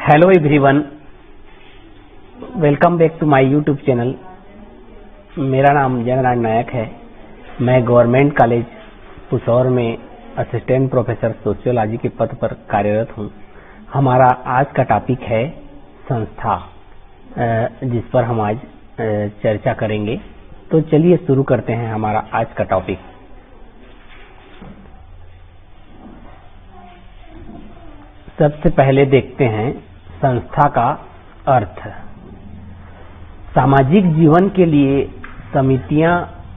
Hello everyone, welcome back to my YouTube channel. मेरा नाम जयनारायण नायक है। मैं गवर्नमेंट कॉलेज पुसौर में असिस्टेंट प्रोफेसर सोशियोलॉजी के पद पर कार्यरत हूँ। हमारा आज का टॉपिक है संस्था, जिस पर हम आज चर्चा करेंगे। तो चलिए शुरू करते हैं हमारा आज का टॉपिक। सबसे पहले देखते हैं संस्था का अर्थ। सामाजिक जीवन के लिए समितियां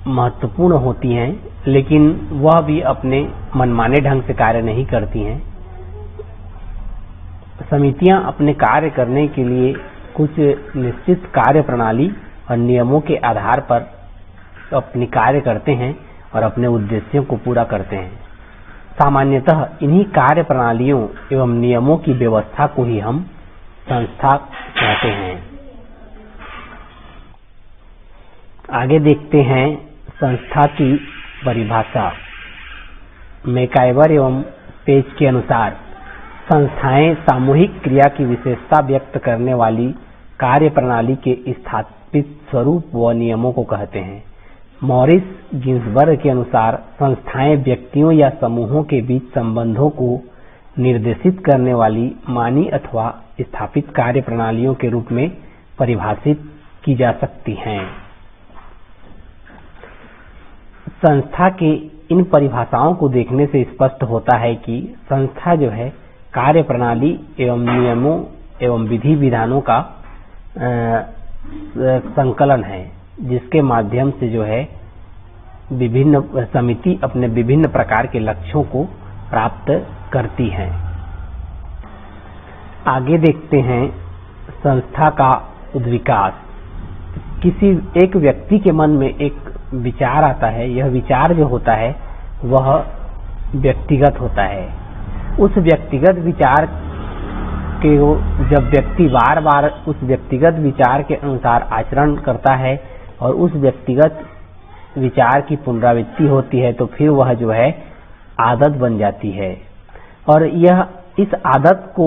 महत्वपूर्ण होती हैं, लेकिन वह भी अपने मनमाने ढंग से कार्य नहीं करती हैं। समितियां अपने कार्य करने के लिए कुछ निश्चित कार्य प्रणाली और नियमों के आधार पर अपने कार्य करते हैं और अपने उद्देश्यों को पूरा करते हैं। सामान्यतः इन्हीं कार्य प्रणालियों एवं नियमों की व्यवस्था को ही हम संस्था कहते हैं। आगे देखते हैं संस्था की परिभाषा। मैकाइवर एवं पेज के अनुसार संस्थाएं सामूहिक क्रिया की विशेषता व्यक्त करने वाली कार्य प्रणाली के स्थापित स्वरूप व नियमों को कहते हैं। मॉरिस गिन्सबर्ग के अनुसार संस्थाएं व्यक्तियों या समूहों के बीच संबंधों को निर्देशित करने वाली मानी अथवा स्थापित कार्य प्रणालियों के रूप में परिभाषित की जा सकती हैं। संस्था के इन परिभाषाओं को देखने से स्पष्ट होता है कि संस्था जो है कार्य प्रणाली एवं नियमों एवं विधि विधानों का संकलन है, जिसके माध्यम से जो है विभिन्न समिति अपने विभिन्न प्रकार के लक्ष्यों को प्राप्त करती है। आगे देखते हैं संस्था का उद्विकास। किसी एक व्यक्ति के मन में एक विचार आता है। यह विचार जो होता है वह व्यक्तिगत होता है। उस व्यक्तिगत विचार के जब व्यक्ति बार बार उस व्यक्तिगत विचार के अनुसार आचरण करता है और उस व्यक्तिगत विचार की पुनरावृत्ति होती है, तो फिर वह जो है आदत बन जाती है। और यह इस आदत को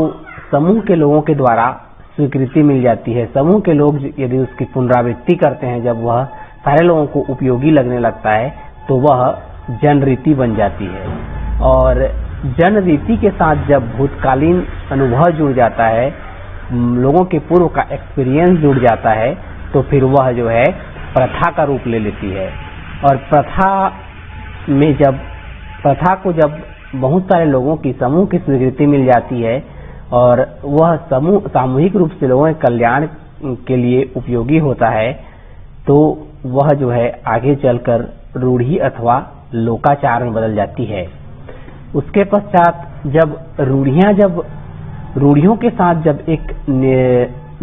समूह के लोगों के द्वारा स्वीकृति मिल जाती है। समूह के लोग यदि उसकी पुनरावृत्ति करते हैं, जब वह सारे लोगों को उपयोगी लगने लगता है, तो वह जनरीति बन जाती है। और जनरीति के साथ जब भूतकालीन अनुभव जुड़ जाता है, लोगों के पूर्व का एक्सपीरियंस जुड़ जाता है, तो फिर वह जो है प्रथा का रूप ले लेती है। और प्रथा को जब बहुत सारे लोगों की समूह की स्वीकृति मिल जाती है और वह समूह सामूहिक रूप से लोगों के कल्याण के लिए उपयोगी होता है, तो वह जो है आगे चलकर रूढ़ी अथवा लोकाचार में बदल जाती है। उसके पश्चात जब रूढ़ियों के साथ जब एक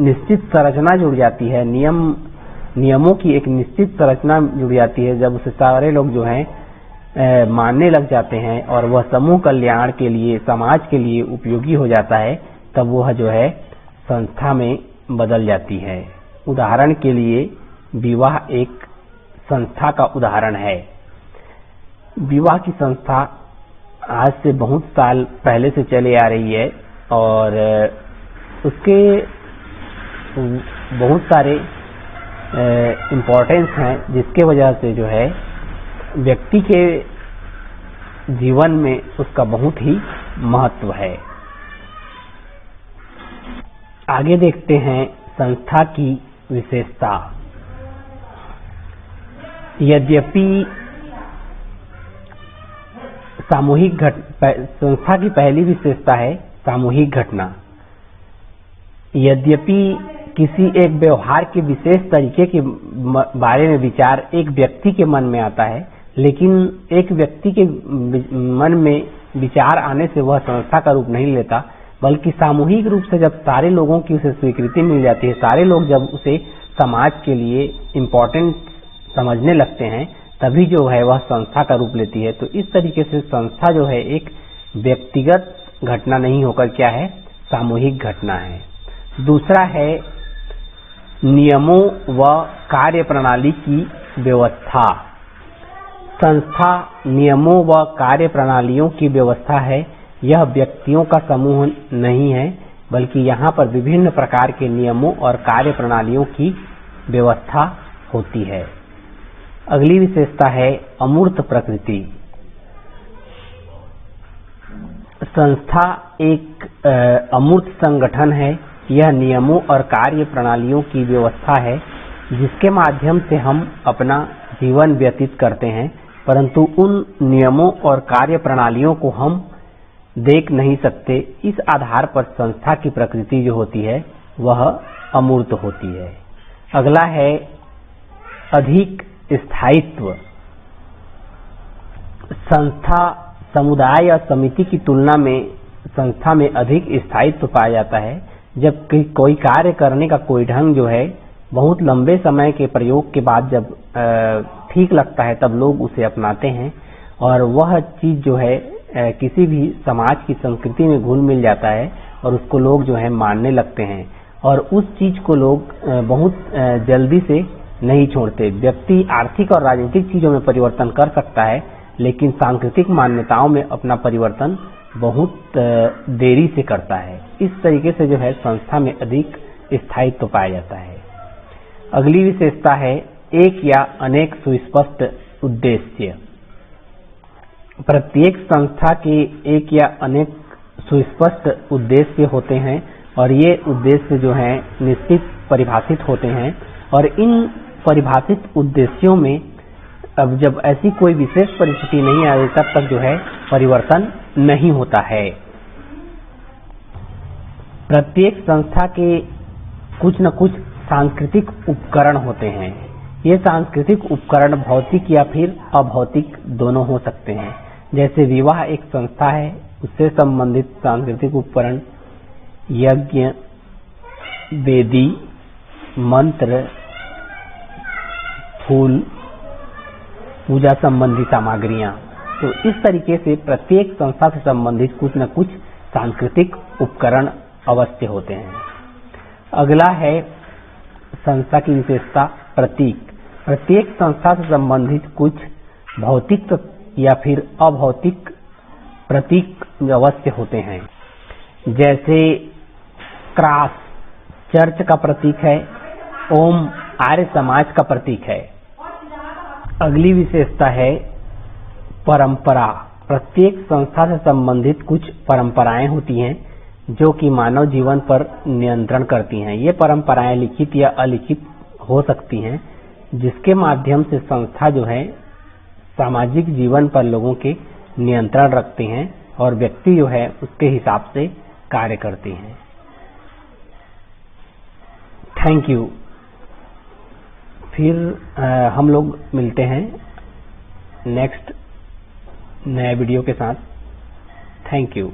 निश्चित संरचना जुड़ जाती है, नियमों की एक निश्चित संरचना जुड़ जाती है, जब उसे सारे लोग जो हैं मानने लग जाते हैं और वह समूह कल्याण के लिए, समाज के लिए उपयोगी हो जाता है, तब वह जो है संस्था में बदल जाती है। उदाहरण के लिए विवाह एक संस्था का उदाहरण है। विवाह की संस्था आज से बहुत साल पहले से चली आ रही है और उसके बहुत सारे इम्पोर्टेंस हैं, जिसके वजह से जो है व्यक्ति के जीवन में उसका बहुत ही महत्व है। आगे देखते हैं संस्था की विशेषता। यद्यपि संस्था की पहली विशेषता है सामूहिक घटना। यद्यपि किसी एक व्यवहार के विशेष तरीके के बारे में विचार एक व्यक्ति के मन में आता है, लेकिन एक व्यक्ति के मन में विचार आने से वह संस्था का रूप नहीं लेता, बल्कि सामूहिक रूप से जब सारे लोगों की उसे स्वीकृति मिल जाती है, सारे लोग जब उसे समाज के लिए इम्पोर्टेंट समझने लगते हैं, तभी जो है वह संस्था का रूप लेती है। तो इस तरीके से संस्था जो है एक व्यक्तिगत घटना नहीं होकर क्या है, सामूहिक घटना है। दूसरा है नियमों व कार्य प्रणाली की व्यवस्था। संस्था नियमों व कार्य प्रणालियों की व्यवस्था है। यह व्यक्तियों का समूह नहीं है, बल्कि यहाँ पर विभिन्न प्रकार के नियमों और कार्य प्रणालियों की व्यवस्था होती है। अगली विशेषता है अमूर्त प्रकृति। संस्था एक अमूर्त संगठन है। यह नियमों और कार्य प्रणालियों की व्यवस्था है जिसके माध्यम से हम अपना जीवन व्यतीत करते हैं, परंतु उन नियमों और कार्य प्रणालियों को हम देख नहीं सकते। इस आधार पर संस्था की प्रकृति जो होती है वह अमूर्त होती है। अगला है अधिक स्थायित्व। संस्था समुदाय या समिति की तुलना में संस्था में अधिक स्थायित्व पाया जाता है। जब कोई कार्य करने का कोई ढंग जो है बहुत लंबे समय के प्रयोग के बाद जब ठीक लगता है तब लोग उसे अपनाते हैं और वह चीज जो है किसी भी समाज की संस्कृति में घुल मिल जाता है और उसको लोग जो है मानने लगते हैं और उस चीज को लोग बहुत जल्दी से नहीं छोड़ते। व्यक्ति आर्थिक और राजनीतिक चीजों में परिवर्तन कर सकता है, लेकिन सांस्कृतिक मान्यताओं में अपना परिवर्तन बहुत देरी से करता है। इस तरीके से जो है संस्था में अधिक स्थायित्व पाया जाता है। अगली विशेषता है एक या अनेक सुस्पष्ट उद्देश्य। प्रत्येक संस्था के एक या अनेक सुस्पष्ट उद्देश्य होते हैं और ये उद्देश्य जो है निश्चित परिभाषित होते हैं और इन परिभाषित उद्देश्यों में अब जब ऐसी कोई विशेष परिस्थिति नहीं आए तब तक जो है परिवर्तन नहीं होता है। प्रत्येक संस्था के कुछ न कुछ सांस्कृतिक उपकरण होते हैं। ये सांस्कृतिक उपकरण भौतिक या फिर अभौतिक दोनों हो सकते हैं। जैसे विवाह एक संस्था है, उससे संबंधित सांस्कृतिक उपकरण यज्ञ, वेदी, मंत्र, फूल, पूजा संबंधी सामग्रियां। तो इस तरीके से प्रत्येक संस्था से संबंधित कुछ न कुछ सांस्कृतिक उपकरण अवश्य होते हैं। अगला है संस्था की विशेषता प्रतीक। प्रत्येक संस्था से संबंधित कुछ भौतिक या फिर अभौतिक प्रतीक अवश्य होते हैं। जैसे क्रॉस चर्च का प्रतीक है, ओम आर्य समाज का प्रतीक है। अगली विशेषता है परंपरा। प्रत्येक संस्था से संबंधित कुछ परंपराएं होती हैं जो कि मानव जीवन पर नियंत्रण करती हैं। ये परंपराएं लिखित या अलिखित हो सकती हैं जिसके माध्यम से संस्था जो है सामाजिक जीवन पर लोगों के नियंत्रण रखते हैं और व्यक्ति जो है उसके हिसाब से कार्य करते हैं। Thank you. फिर हम लोग मिलते हैं नेक्स्ट नए वीडियो के साथ। Thank you.